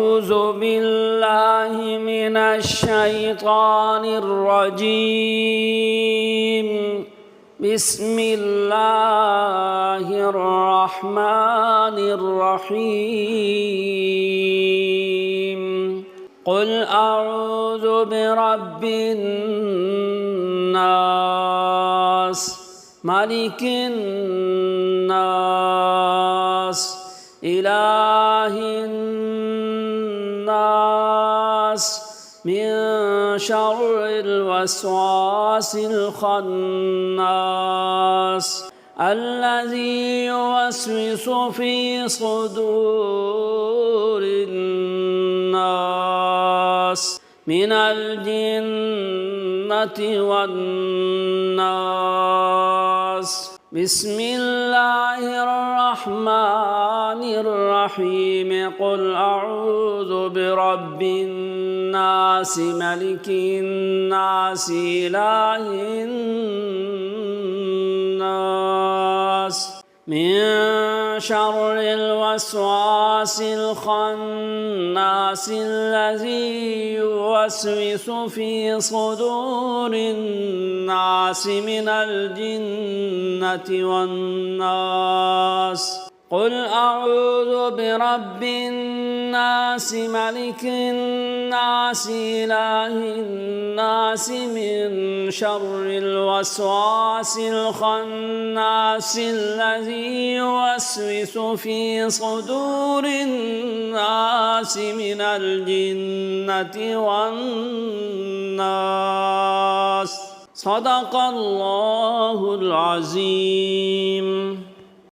أعوذ بالله من الشيطان الرجيم. بسم الله الرحمن الرحيم. قل أعوذ برب الناس ملك الناس إله الناس من شر الوسواس الخناس الذي يوسوس في صدور الناس من الجنة والناس. بسم الله الرحمن الرحيم. قل أعوذ برب الناس ملك الناس إله الناس من شر الوسواس الخناس الذي يوسوس في صدور الناس من الجنة والناس. قل أعوذ برب الناس ملك الناس إله الناس من شر الوسواس الخناس الذي يوسوس في صدور الناس من الجنة والناس. صدق الله العظيم.